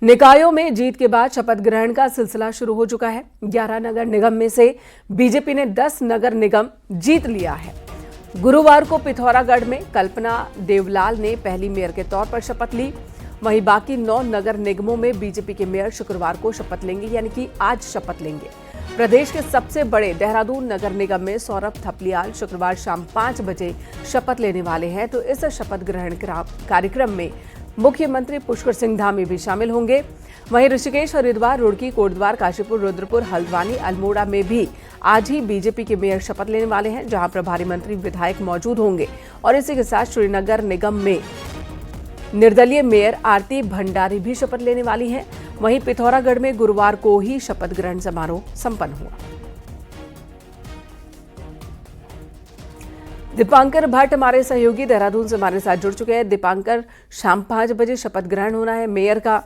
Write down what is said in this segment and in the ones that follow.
निकायों में जीत के बाद शपथ ग्रहण का सिलसिला शुरू हो चुका है। 11 नगर निगम में से बीजेपी ने 10 नगर निगम जीत लिया है। गुरुवार को पिथौरागढ़ में कल्पना देवलाल ने पहली मेयर के तौर पर शपथ ली। वहीं बाकी 9 नगर निगमों में बीजेपी के मेयर शुक्रवार को शपथ लेंगे, यानी कि आज शपथ लेंगे। प्रदेश के सबसे बड़े देहरादून नगर निगम में सौरभ थपलियाल शुक्रवार शाम 5 बजे शपथ लेने वाले हैं। तो इस शपथ ग्रहण कार्यक्रम में मुख्यमंत्री पुष्कर सिंह धामी भी शामिल होंगे। वहीं ऋषिकेश, हरिद्वार, रुड़की, कोटद्वार, काशीपुर, रुद्रपुर, हल्द्वानी, अल्मोड़ा में भी आज ही बीजेपी के मेयर शपथ लेने वाले हैं, जहां प्रभारी मंत्री, विधायक मौजूद होंगे। और इसी के साथ श्रीनगर निगम में निर्दलीय मेयर आरती भंडारी भी शपथ लेने वाली हैं। वहीं पिथौरागढ़ में गुरुवार को ही शपथ ग्रहण समारोह संपन्न हुआ। दीपांकर भट्ट हमारे सहयोगी देहरादून से हमारे साथ जुड़ चुके हैं। दीपांकर, शाम 5 बजे शपथ ग्रहण होना है। मेयर का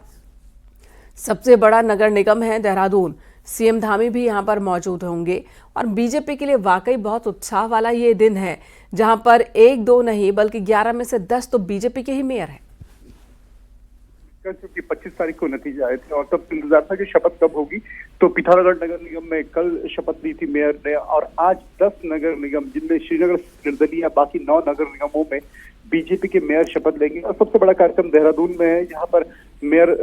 सबसे बड़ा नगर निगम है देहरादून, सीएम धामी भी यहां पर मौजूद होंगे और बीजेपी के लिए वाकई बहुत उत्साह वाला ये दिन है, जहां पर 1-2 नहीं बल्कि 11 में से 10 तो बीजेपी के ही मेयर हैं। क्योंकि 25 तारीख को नतीजे आए थे और तब इंतजार था कि शपथ कब होगी। तो पिथौरागढ़ नगर निगम में कल शपथ ली थी मेयर ने और आज 10 नगर निगम, जिनमें श्रीनगर निर्दलीय, बाकी 9 नगर निगमों में बीजेपी के मेयर शपथ लेंगे। और सबसे बड़ा कार्यक्रम देहरादून में है, जहां पर मेयर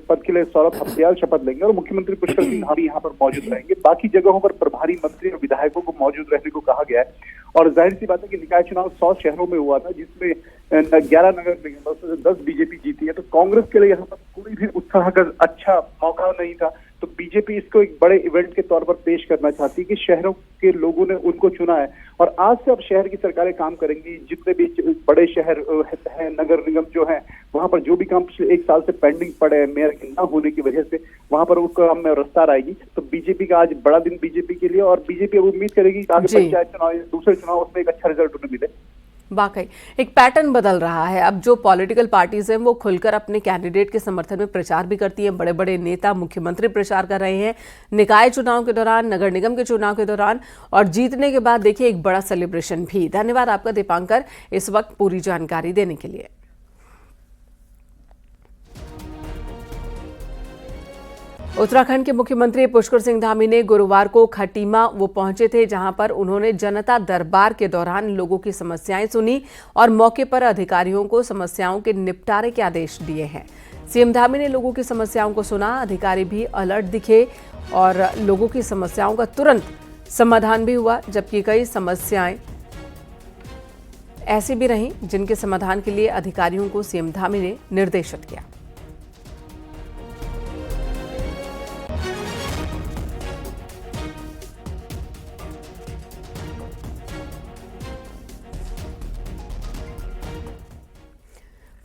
पद के लिए सौरभ थपलियाल शपथ लेंगे और मुख्यमंत्री पुष्कर सिंह धामी यहाँ पर मौजूद रहेंगे। बाकी जगहों पर प्रभारी मंत्री और विधायकों को मौजूद रहने को कहा गया है। और जाहिर सी बात है कि निकाय चुनाव 100 शहरों में हुआ था, जिसमें 11 नगर निगम 10 बीजेपी जीती है। तो कांग्रेस के लिए यहाँ पर कोई भी उत्साह का अच्छा मौका नहीं था। तो बीजेपी इसको एक बड़े इवेंट के तौर पर पेश करना चाहती है कि शहरों के लोगों ने उनको चुना है और आज से अब शहर की सरकारें काम करेंगी। जितने भी बड़े शहर हैं, नगर निगम जो है, वहां पर जो भी काम पिछले 1 साल से पेंडिंग पड़े हैं मेयर के न होने की वजह से, वहां पर उसको काम में रफ्तार आएगी। तो बीजेपी का आज बड़ा दिन बीजेपी के लिए, और बीजेपी अब उम्मीद करेगी कि आगे पंचायत चुनाव, दूसरे चुनाव, उसमें एक अच्छा रिजल्ट उन्हें मिले। वाकई एक पैटर्न बदल रहा है। अब जो पॉलिटिकल पार्टीज हैं वो खुलकर अपने कैंडिडेट के समर्थन में प्रचार भी करती हैं। बड़े बड़े नेता, मुख्यमंत्री प्रचार कर रहे हैं निकाय चुनाव के दौरान, नगर निगम के चुनाव के दौरान, और जीतने के बाद देखिए एक बड़ा सेलिब्रेशन भी। धन्यवाद आपका दीपांकर इस वक्त पूरी जानकारी देने के लिए। उत्तराखंड के मुख्यमंत्री पुष्कर सिंह धामी ने गुरुवार को खटीमा वो पहुंचे थे, जहां पर उन्होंने जनता दरबार के दौरान लोगों की समस्याएं सुनी और मौके पर अधिकारियों को समस्याओं के निपटारे के आदेश दिए हैं। सीएम धामी ने लोगों की समस्याओं को सुना, अधिकारी भी अलर्ट दिखे और लोगों की समस्याओं का तुरंत समाधान भी हुआ, जबकि कई समस्याएं ऐसी भी रहीं जिनके समाधान के लिए अधिकारियों को सीएम धामी ने निर्देशित किया।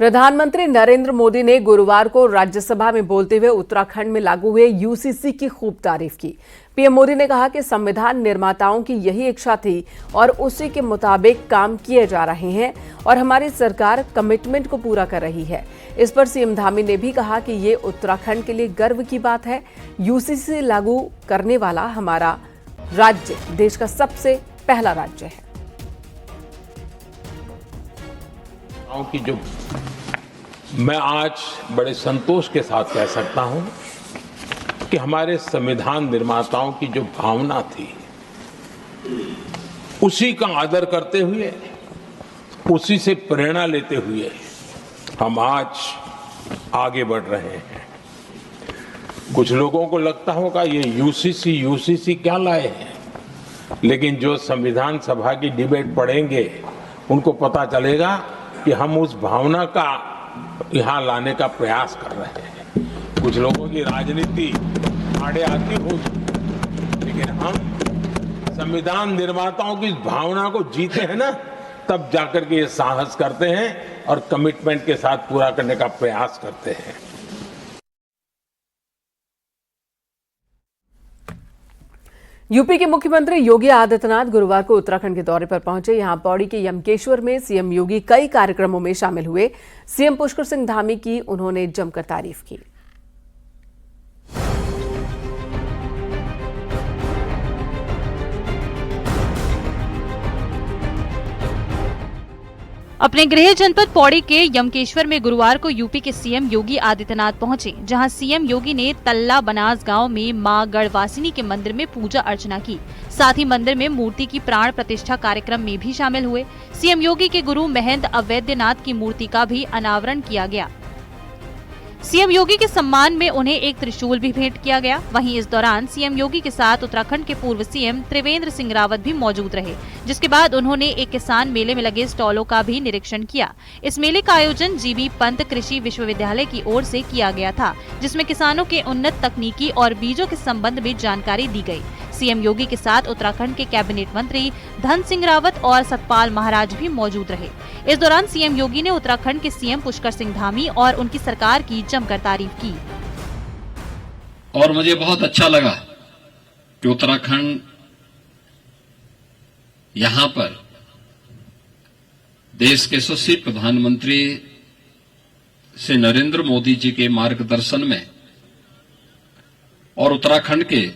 प्रधानमंत्री नरेंद्र मोदी ने गुरुवार को राज्यसभा में बोलते हुए उत्तराखंड में लागू हुए यूसीसी की खूब तारीफ की। पीएम मोदी ने कहा कि संविधान निर्माताओं की यही इच्छा थी और उसी के मुताबिक काम किए जा रहे हैं और हमारी सरकार कमिटमेंट को पूरा कर रही है। इस पर सीएम धामी ने भी कहा कि ये उत्तराखंड के लिए गर्व की बात है। यूसीसी लागू करने वाला हमारा राज्य देश का सबसे पहला राज्य है। की जो मैं आज बड़े संतोष के साथ कह सकता हूं कि हमारे संविधान निर्माताओं की जो भावना थी, उसी का आदर करते हुए, उसी से प्रेरणा लेते हुए हम आज आगे बढ़ रहे हैं। कुछ लोगों को लगता होगा ये यूसीसी क्या लाए हैं, लेकिन जो संविधान सभा की डिबेट पढ़ेंगे उनको पता चलेगा कि हम उस भावना का यहाँ लाने का प्रयास कर रहे हैं। कुछ लोगों की राजनीति आड़े आती होगी, लेकिन हम संविधान निर्माताओं की इस भावना को जीते हैं ना, तब जाकर के ये साहस करते हैं और कमिटमेंट के साथ पूरा करने का प्रयास करते हैं। यूपी के मुख्यमंत्री योगी आदित्यनाथ गुरुवार को उत्तराखंड के दौरे पर पहुंचे। यहां पौड़ी के यमकेश्वर में सीएम योगी कई कार्यक्रमों में शामिल हुए। सीएम पुष्कर सिंह धामी की उन्होंने जमकर तारीफ की। अपने गृह जनपद पौड़ी के यमकेश्वर में गुरुवार को यूपी के सीएम योगी आदित्यनाथ पहुंचे, जहां सीएम योगी ने तल्ला बनास गांव में मां गढ़वासिनी के मंदिर में पूजा अर्चना की। साथ ही मंदिर में मूर्ति की प्राण प्रतिष्ठा कार्यक्रम में भी शामिल हुए। सीएम योगी के गुरु महंत अवैद्यनाथ की मूर्ति का भी अनावरण किया गया। सीएम योगी के सम्मान में उन्हें एक त्रिशूल भी भेंट किया गया। वहीं इस दौरान सीएम योगी के साथ उत्तराखंड के पूर्व सीएम त्रिवेंद्र सिंह रावत भी मौजूद रहे, जिसके बाद उन्होंने एक किसान मेले में लगे स्टॉलों का भी निरीक्षण किया। इस मेले का आयोजन जीबी पंत कृषि विश्वविद्यालय की ओर से किया गया था, जिसमें किसानों के उन्नत तकनीकी और बीजों के संबंध में जानकारी दी गई। सीएम योगी के साथ उत्तराखंड के कैबिनेट मंत्री धन सिंह रावत और सतपाल महाराज भी मौजूद रहे। इस दौरान सीएम योगी ने उत्तराखंड के सीएम पुष्कर सिंह धामी और उनकी सरकार की जमकर तारीफ की। और मुझे बहुत अच्छा लगा कि उत्तराखंड यहां पर देश के यशस्वी प्रधानमंत्री श्री नरेंद्र मोदी जी के मार्गदर्शन में और उत्तराखंड के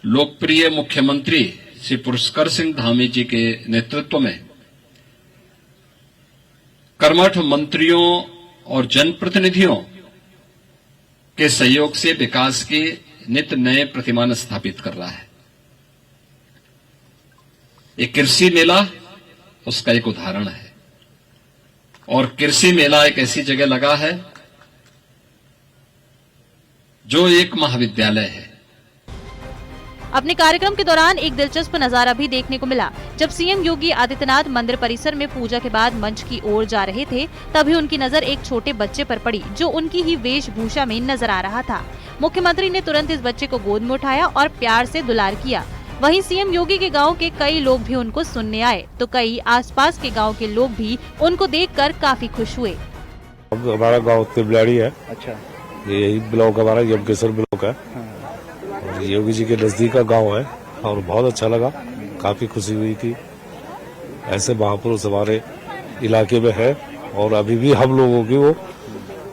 लोकप्रिय मुख्यमंत्री श्री पुष्कर सिंह धामी जी के नेतृत्व में कर्मठ मंत्रियों और जनप्रतिनिधियों के सहयोग से विकास के नित्य नए प्रतिमान स्थापित कर रहा है। एक कृषि मेला उसका एक उदाहरण है, और कृषि मेला एक ऐसी जगह लगा है जो एक महाविद्यालय है। अपने कार्यक्रम के दौरान एक दिलचस्प नजारा भी देखने को मिला। जब सीएम योगी आदित्यनाथ मंदिर परिसर में पूजा के बाद मंच की ओर जा रहे थे, तभी उनकी नजर एक छोटे बच्चे पर पड़ी, जो उनकी ही वेशभूषा में नजर आ रहा था। मुख्यमंत्री ने तुरंत इस बच्चे को गोद में उठाया और प्यार से दुलार किया। वहीं सीएम योगी के गांव के कई लोग भी उनको सुनने आए, तो कई आसपास के गांव के लोग भी उनको देखकर काफी खुश हुए। हमारा गाँव तिबलाड़ी है। अच्छा, यही ब्लॉक हमारा यमकेश्वर ब्लॉक है। योगी जी के नजदीक का गांव है और बहुत अच्छा लगा, काफी खुशी हुई थी। ऐसे महापुरुष हमारे इलाके में है और अभी भी हम लोगों की वो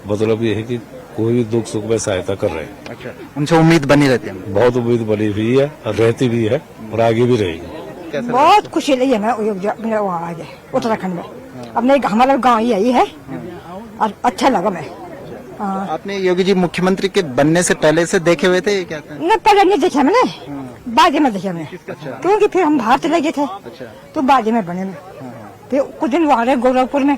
मतलब ये है कि कोई भी दुख सुख में सहायता कर रहे हैं। अच्छा, उनसे उम्मीद बनी रहती है। बहुत उम्मीद बनी हुई है और रहती भी है और आगे भी रहेगी। बहुत खुशी लगी हमें वहाँ आ गए उत्तराखंड में। अपने हमारा गाँव ही यही है और अच्छा लगा मैं। आपने योगी जी मुख्यमंत्री के बनने से पहले से देखे हुए थे क्या? न पहले नहीं देखे मैंने, बाद में देखे मैंने, क्योंकि फिर हम बाहर चले गए थे। तो बाद में बने में फिर कुछ दिन वहाँ रहे गोरखपुर में,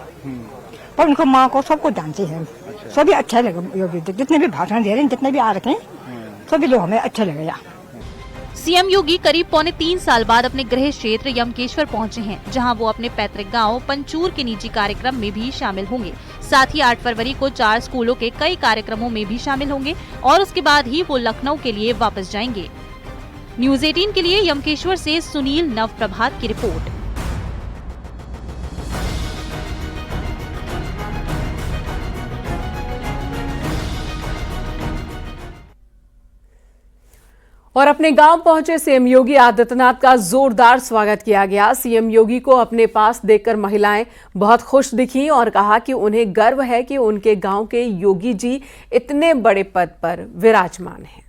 पर उनको माँ को सबको जानते हैं। सभी अच्छा लगा योगी जी, जितने भी भाषण दे रहे हैं, जितने भी आ रखे हैं, सभी लोग हमें अच्छा लगे। सीएम योगी करीब 3.25 साल बाद अपने गृह क्षेत्र यमकेश्वर पहुंचे हैं, जहां वो अपने पैतृक गांव पंचूर के निजी कार्यक्रम में भी शामिल होंगे। साथ ही 8 फरवरी को 4 स्कूलों के कई कार्यक्रमों में भी शामिल होंगे और उसके बाद ही वो लखनऊ के लिए वापस जाएंगे। न्यूज़ 18 के लिए यमकेश्वर से सुनील नवप्रभात की रिपोर्ट। और अपने गांव पहुंचे सीएम योगी आदित्यनाथ का जोरदार स्वागत किया गया। सीएम योगी को अपने पास देखकर महिलाएं बहुत खुश दिखीं और कहा कि उन्हें गर्व है कि उनके गांव के योगी जी इतने बड़े पद पर विराजमान हैं।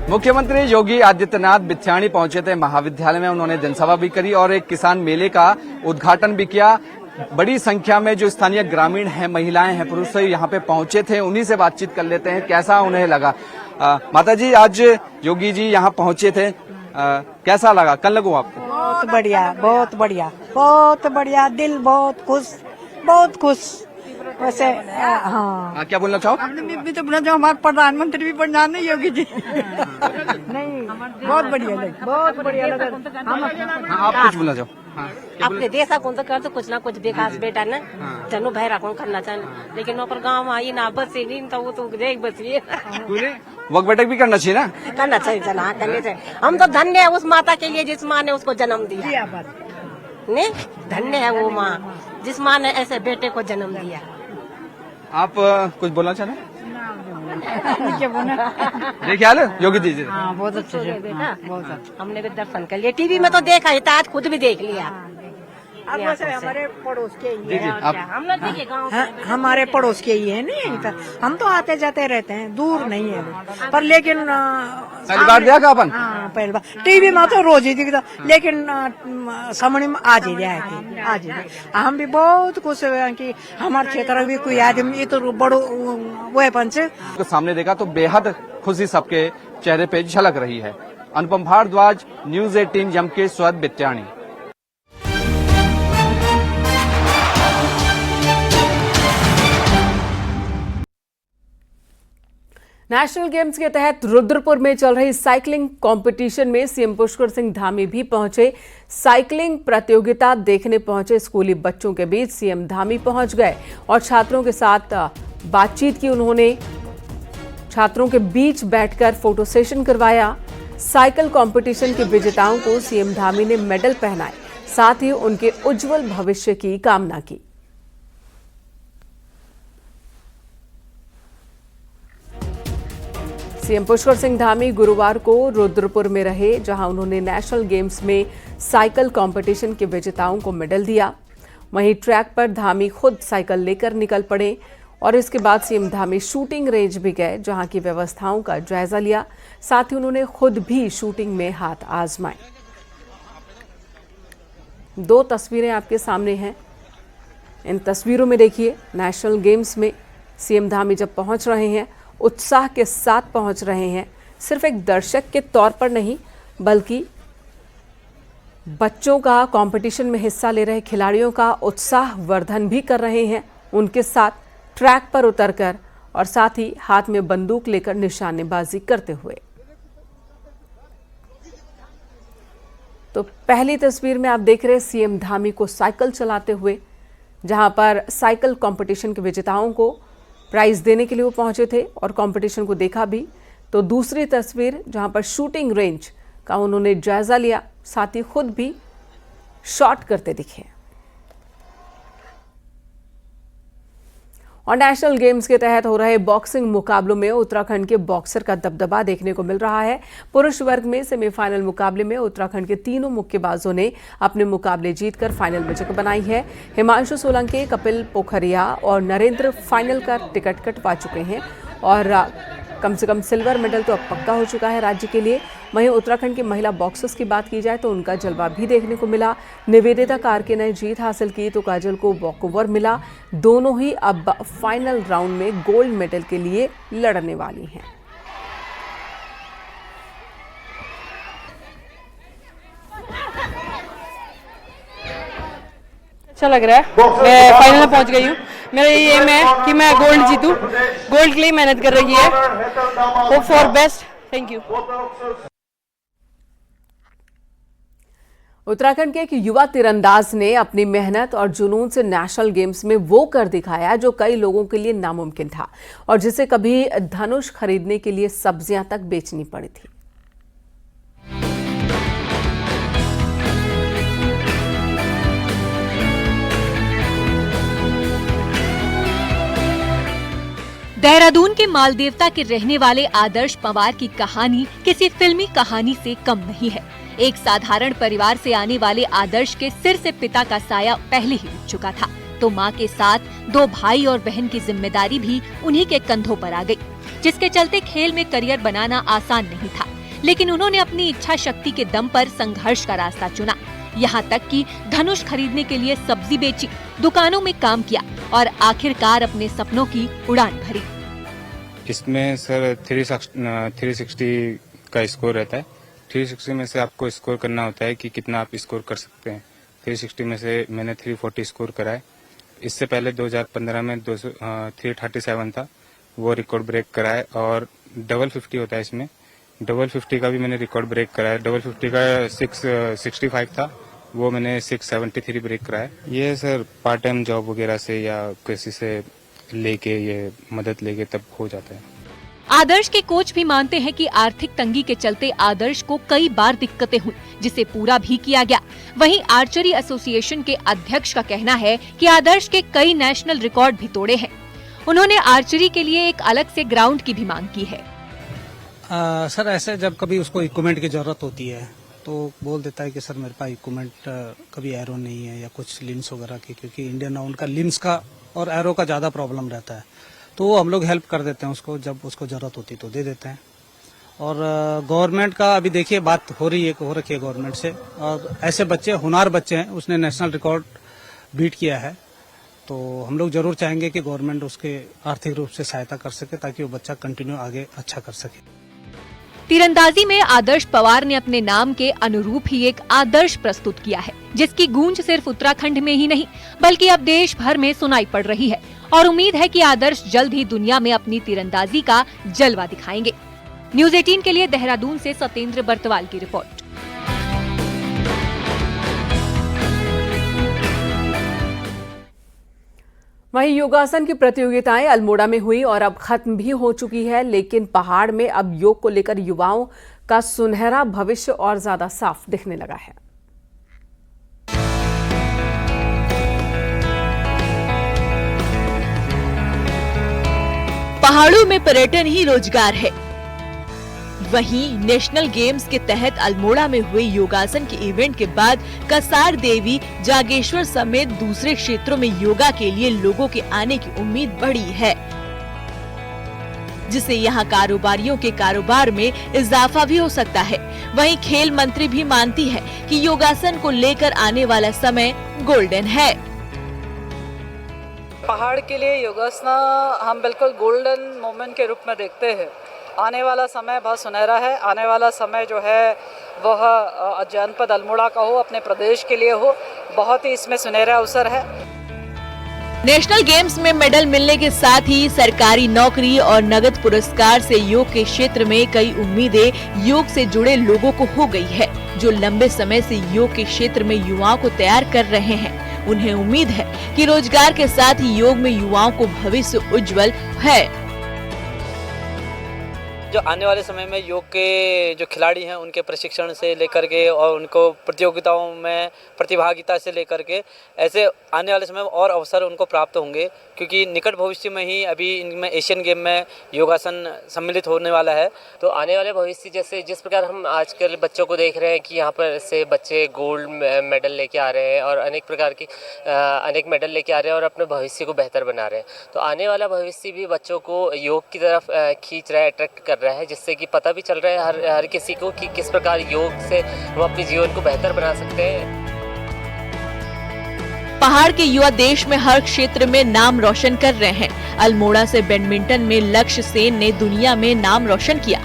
मुख्यमंत्री योगी आदित्यनाथ बिछाणी पहुंचे थे महाविद्यालय में। उन्होंने जनसभा भी करी और एक किसान मेले का उद्घाटन भी किया। बड़ी संख्या में जो स्थानीय ग्रामीण हैं, महिलाएं हैं, पुरुष यहाँ पे पहुंचे थे। उन्हीं से बातचीत कर लेते हैं, कैसा उन्हें लगा। माता जी, आज योगी जी यहाँ पहुंचे थे, कैसा लगा? कल लगो आपको? बहुत बढ़िया, बहुत बढ़िया, बहुत बढ़िया, दिल बहुत खुश, बहुत खुश। वैसे हाँ, क्या बोलना चाहो? भी तो बोला, जो हमारे प्रधानमंत्री भी प्रधान है योगी जी। नहीं, बहुत बढ़िया लगा, बहुत बढ़िया लगा। आप कुछ बोलना चाहो? अपने देश कौन तो कर तो कुछ ना कुछ विकास बेटा ना जनो भाई कौन करना चाहना, लेकिन नौकर गाँव आई ना बस से नहीं तो वो तो देख बस ये वक्त बैठक भी करना चाहिए ना, करना चाहिए। चला हाँ, करने चाहिए। हम तो धन्य है उस माता के लिए जिस माँ ने उसको जन्म दिया। नहीं, धन्य है वो माँ जिस माँ ने ऐसे बेटे को जन्म दिया। आप कुछ बोलना चाह रहे हैं? ख्याल योगी जी? हाँ, बहुत अच्छे बेटा, बहुत अच्छा। हमने भी दर्शन कर लिया, टीवी में तो देखा ही था, आज खुद भी देख लिया। यहाँ से हमारे पड़ोस के ही जी आप हम लोग के गाँव हमारे पड़ोस के ही है नहीं तो हम तो आते जाते रहते हैं, दूर नहीं है पर लेकिन पहली बार देखा अपन? हाँ पहली बार टीवी में तो रोज ही दिखता, लेकिन सामने में आज ही रहा है, आज ही हम भी बहुत खुश हुए कि हमारे क्षेत्र में भी कोई आदमी तो बड़ो वो है पंच को सामने देखा तो बेहद खुशी सबके चेहरे पे झलक रही है। Anupam Bhardwaj, news 18 Yamkeshwar Bityani. National games के तहत रुद्रपुर में चल रही साइकिलिंग कंपटीशन में सीएम पुष्कर सिंह धामी भी पहुंचे। साइकिलिंग प्रतियोगिता देखने पहुंचे स्कूली बच्चों के बीच सीएम धामी पहुंच गए और छात्रों के साथ बातचीत की। उन्होंने छात्रों के बीच बैठकर फोटो सेशन करवाया। साइकिल कंपटीशन के विजेताओं को सीएम धामी ने मेडल पहनाए, साथ ही उनके उज्जवल भविष्य की कामना की। सीएम पुष्कर सिंह धामी गुरुवार को रुद्रपुर में रहे, जहां उन्होंने नेशनल गेम्स में साइकिल कंपटीशन के विजेताओं को मेडल दिया। वहीं ट्रैक पर धामी खुद साइकिल लेकर निकल पड़े और इसके बाद सीएम धामी शूटिंग रेंज भी गए, जहां की व्यवस्थाओं का जायजा लिया। साथ ही उन्होंने खुद भी शूटिंग में हाथ आजमाए। 2 तस्वीरें आपके सामने हैं। इन तस्वीरों में देखिए, नेशनल गेम्स में सीएम धामी जब पहुंच रहे हैं, उत्साह के साथ पहुंच रहे हैं। सिर्फ एक दर्शक के तौर पर नहीं, बल्कि बच्चों का कंपटीशन में हिस्सा ले रहे खिलाड़ियों का उत्साह वर्धन भी कर रहे हैं उनके साथ ट्रैक पर उतरकर, और साथ ही हाथ में बंदूक लेकर निशानेबाजी करते हुए। तो पहली तस्वीर में आप देख रहे हैं सीएम धामी को साइकिल चलाते हुए, जहां पर साइकिल कंपटीशन के विजेताओं को प्राइज देने के लिए वो पहुंचे थे और कंपटीशन को देखा भी। तो दूसरी तस्वीर जहां पर शूटिंग रेंज का उन्होंने जायजा लिया, साथ ही खुद भी शॉट करते दिखे। और नेशनल गेम्स के तहत हो रहे बॉक्सिंग मुकाबलों में उत्तराखंड के बॉक्सर का दबदबा देखने को मिल रहा है। पुरुष वर्ग में सेमीफाइनल मुकाबले में उत्तराखंड के तीनों मुक्केबाजों ने अपने मुकाबले जीतकर फाइनल में जगह बनाई है। हिमांशु सोलंकी, कपिल पोखरिया और नरेंद्र फाइनल का टिकट कटवा चुके हैं और कम से कम सिल्वर मेडल तो अब पक्का हो चुका है राज्य के लिए। वहीं उत्तराखंड की महिला बॉक्सर्स की बात की जाए तो उनका जलवा भी देखने को मिला। निवेदिता कार्के ने जीत हासिल की तो काजल को वॉकओवर मिला। दोनों ही अब फाइनल राउंड में गोल्ड मेडल के लिए लड़ने वाली हैं। अच्छा लग रहा है, मैं फाइनल में पहुंच गई हूँ। मेरा ये एम है कि मैं गोल्ड जीतूं। गोल्ड के लिए मेहनत कर रही है। Hope for best. Thank you. Uttarakhand के एक युवा तीरंदाज ने अपनी मेहनत और जुनून से नेशनल गेम्स में वो कर दिखाया जो कई लोगों के लिए नामुमकिन था और जिसे कभी धनुष खरीदने के लिए सब्जियां तक बेचनी पड़ी थी। देहरादून के मालदेवता के रहने वाले आदर्श पवार की कहानी किसी फिल्मी कहानी से कम नहीं है। एक साधारण परिवार से आने वाले आदर्श के सिर से पिता का साया पहले ही उठ चुका था, तो मां के साथ 2 भाई और बहन की जिम्मेदारी भी उन्हीं के कंधों पर आ गई, जिसके चलते खेल में करियर बनाना आसान नहीं था। लेकिन उन्होंने अपनी इच्छा शक्ति के दम पर संघर्ष का रास्ता चुना। यहाँ तक कि धनुष खरीदने के लिए सब्जी बेची, दुकानों में काम किया और आखिरकार अपने सपनों की उड़ान भरी। इसमें सर 360 का स्कोर रहता है। 360 में से आपको स्कोर करना होता है कि कितना आप स्कोर कर सकते हैं। 360 में से मैंने 340 स्कोर करा है। इससे पहले 2015 में 337 था, वो रिकॉर्ड ब्रेक करा है। और डबल 50 होता है इसमें, डबल 50 का भी मैंने रिकॉर्ड ब्रेक करा है। डबल 50 का 665 था, वो मैंने 673 ब्रेक करा है। ये सर पार्ट टाइम जॉब वगैरह से या किसी से लेके ये मदद लेके तब हो जाता है। आदर्श के कोच भी मानते हैं कि आर्थिक तंगी के चलते आदर्श को कई बार दिक्कतें हुई, जिसे पूरा भी किया गया। वहीं आर्चरी एसोसिएशन के अध्यक्ष का कहना है कि आदर्श के कई नेशनल रिकॉर्ड भी तोड़े हैं। उन्होंने आर्चरी के लिए एक अलग से ग्राउंड की भी मांग की है। सर ऐसे जब कभी उसको इक्विपमेंट की जरूरत होती है तो बोल देता है कि सर मेरे पास इक्विपमेंट कभी एरो नहीं है या कुछ लिंस वगैरह की, क्योंकि इंडियन है उनका लिंस का और एरो का ज़्यादा प्रॉब्लम रहता है, तो वो हम लोग हेल्प कर देते हैं उसको, जब उसको ज़रूरत होती तो दे देते हैं। और गवर्नमेंट का अभी देखिए बात हो रखी है गवर्नमेंट से, और ऐसे बच्चे होनहार बच्चे हैं, उसने नेशनल रिकॉर्ड बीट किया है, तो हम लोग जरूर चाहेंगे कि गवर्नमेंट उसके आर्थिक रूप से सहायता कर सके ताकि वो बच्चा कंटिन्यू आगे अच्छा कर सके। तीरंदाजी में आदर्श पवार ने अपने नाम के अनुरूप ही एक आदर्श प्रस्तुत किया है, जिसकी गूंज सिर्फ उत्तराखंड में ही नहीं बल्कि अब देश भर में सुनाई पड़ रही है। और उम्मीद है कि आदर्श जल्द ही दुनिया में अपनी तीरंदाजी का जलवा दिखाएंगे। न्यूज़ 18 के लिए देहरादून से सत्येंद्र बर्तवाल की रिपोर्ट। वहीं योगासन की प्रतियोगिताएं अल्मोड़ा में हुई और अब खत्म भी हो चुकी है, लेकिन पहाड़ में अब योग को लेकर युवाओं का सुनहरा भविष्य और ज्यादा साफ दिखने लगा है। पहाड़ों में पर्यटन ही रोजगार है। वहीं नेशनल गेम्स के तहत अल्मोड़ा में हुए योगासन के इवेंट के बाद कसार देवी, जागेश्वर समेत दूसरे क्षेत्रों में योगा के लिए लोगों के आने की उम्मीद बढ़ी है, जिससे यहां कारोबारियों के कारोबार में इजाफा भी हो सकता है। वहीं खेल मंत्री भी मानती है कि योगासन को लेकर आने वाला समय गोल्डन है। पहाड़ के लिए योगासन हम बिल्कुल गोल्डन मोमेंट के रूप में देखते हैं। आने वाला समय बहुत सुनहरा है। आने वाला समय जो है वह जनपद अल्मोड़ा का हो, अपने प्रदेश के लिए हो, बहुत ही इसमें सुनहरा अवसर है। नेशनल गेम्स में मेडल मिलने के साथ ही सरकारी नौकरी और नगद पुरस्कार से योग के क्षेत्र में कई उम्मीदें योग से जुड़े लोगों को हो गई है, जो लंबे समय से योग के क्षेत्र में युवाओं को तैयार कर रहे हैं। उन्हें उम्मीद है कि रोजगार के साथ ही योग में युवाओं को भविष्य उज्जवल है। जो आने वाले समय में योग के जो खिलाड़ी हैं उनके प्रशिक्षण से लेकर के और उनको प्रतियोगिताओं में प्रतिभागिता से लेकर के ऐसे आने वाले समय में और अवसर उनको प्राप्त होंगे, क्योंकि निकट भविष्य में ही अभी इनमें एशियन गेम में योगासन सम्मिलित होने वाला है। तो आने वाले भविष्य जैसे जिस प्रकार हम आजकल बच्चों को देख रहे हैं कि यहाँ पर से बच्चे गोल्ड मेडल लेके आ रहे हैं और अनेक प्रकार की अनेक मेडल लेके आ रहे हैं और अपने भविष्य को बेहतर बना रहे हैं, तो आने वाला भविष्य भी बच्चों को योग की तरफ खींच रहा है, अट्रैक्ट कर रहा है, जिससे कि पता भी चल रहा है हर किसी को कि किस प्रकार योग से हम अपने जीवन को बेहतर बना सकते हैं। पहाड़ के युवा देश में हर क्षेत्र में नाम रोशन कर रहे हैं। अल्मोड़ा से बैडमिंटन में लक्ष्य सेन ने दुनिया में नाम रोशन किया,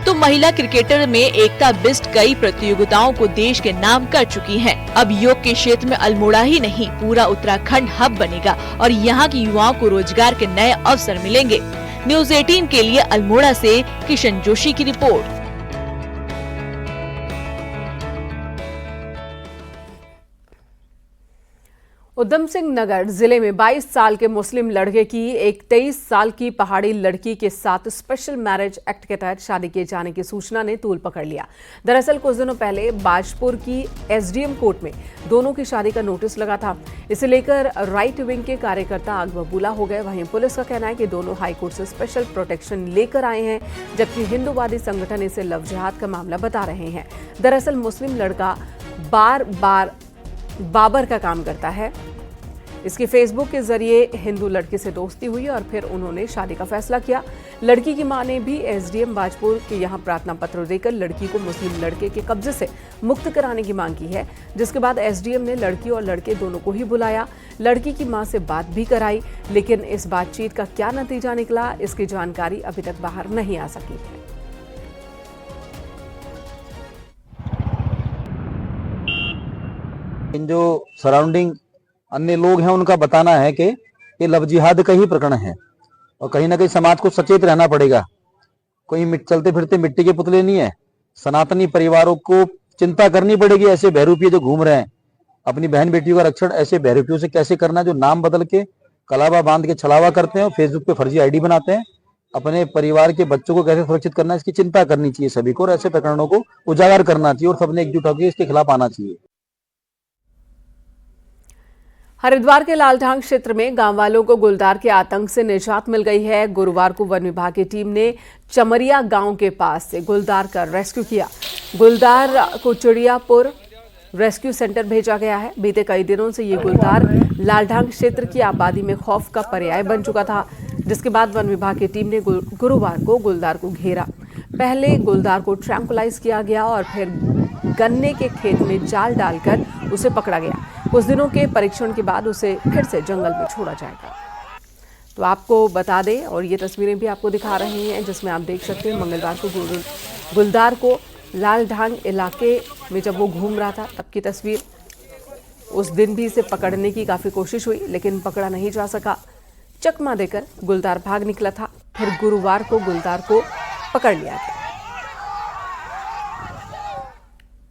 तो महिला क्रिकेटर में एकता बिष्ट कई प्रतियोगिताओं को देश के नाम कर चुकी हैं। अब योग के क्षेत्र में अल्मोड़ा ही नहीं पूरा उत्तराखंड हब बनेगा और यहाँ की युवाओं को रोजगार के नए अवसर मिलेंगे। न्यूज़ 18 के लिए अल्मोड़ा से किशन जोशी की रिपोर्ट। उधम सिंह नगर जिले में 22 साल के मुस्लिम लड़के की एक 23 साल की पहाड़ी लड़की के साथ स्पेशल मैरिज एक्ट के तहत शादी किए जाने की सूचना ने तूल पकड़ लिया। दरअसल कुछ दिनों पहले बाजपुर की एसडीएम कोर्ट में दोनों की शादी का नोटिस लगा था। इसे लेकर राइट विंग के कार्यकर्ता आग बबूला हो गए। वहीं पुलिस का कहना है कि दोनों हाईकोर्ट से स्पेशल प्रोटेक्शन लेकर आए हैं, जबकि हिंदूवादी संगठन इसे लव जिहाद का मामला बता रहे हैं। दरअसल मुस्लिम लड़का बाबर का काम करता है। इसकी फेसबुक के जरिए हिंदू लड़की से दोस्ती हुई और फिर उन्होंने शादी का फैसला किया। लड़की की मां ने भी एसडीएम बाजपुर के यहां प्रार्थना पत्र देकर लड़की को मुस्लिम लड़के के कब्जे से मुक्त कराने की मांग की है, जिसके बाद एसडीएम ने लड़की और लड़के दोनों को ही बुलाया। लड़की की मां से बात भी कराई, लेकिन इस बातचीत का क्या नतीजा निकला, इसकी जानकारी अभी तक बाहर नहीं आ सकी है। इन जो सराउंडिंग अन्य लोग हैं उनका बताना है कि ये लव जिहाद का ही प्रकरण है और कहीं ना कहीं समाज को सचेत रहना पड़ेगा। कोई चलते फिरते मिट्टी के पुतले नहीं है। सनातनी परिवारों को चिंता करनी पड़ेगी। ऐसे बहरूपिये जो घूम रहे हैं अपनी बहन बेटियों का रक्षण ऐसे बहरूपियों से कैसे करना, जो नाम बदल के कलावा बांध के छलावा करते हैं, फेसबुक पे फर्जी आईडी बनाते हैं, अपने परिवार के बच्चों को कैसे सुरक्षित करना, इसकी चिंता करनी चाहिए सभी को और ऐसे प्रकरणों को उजागर करना चाहिए और सबने एकजुट होकर इसके खिलाफ आना चाहिए। हरिद्वार के लालढांग क्षेत्र में गांव वालों को गुलदार के आतंक से निजात मिल गई है। गुरुवार को वन विभाग की टीम ने चमरिया गांव के पास से गुलदार का रेस्क्यू किया। गुलदार को चिड़ियापुर रेस्क्यू सेंटर भेजा गया है। बीते कई दिनों से ये गुलदार लालढांग क्षेत्र की आबादी में खौफ का पर्याय बन चुका था, जिसके बाद वन विभाग की टीम ने गुरुवार को गुलदार को घेरा। पहले गुलदार को ट्रैंकुलाइज किया गया और फिर गन्ने के खेत में जाल डालकर उसे पकड़ा गया। कुछ दिनों के परीक्षण के बाद उसे फिर से जंगल में छोड़ा जाएगा। तो आपको बता दें, और ये तस्वीरें भी आपको दिखा रहे हैं जिसमें आप देख सकते हैं मंगलवार को गुलदार को लालढांग इलाके में जब वो घूम रहा था तब की तस्वीर। उस दिन भी इसे पकड़ने की काफ़ी कोशिश हुई लेकिन पकड़ा नहीं जा सका। चकमा देकर गुलदार भाग निकला था। फिर गुरुवार को गुलदार को पकड़ लिया गया।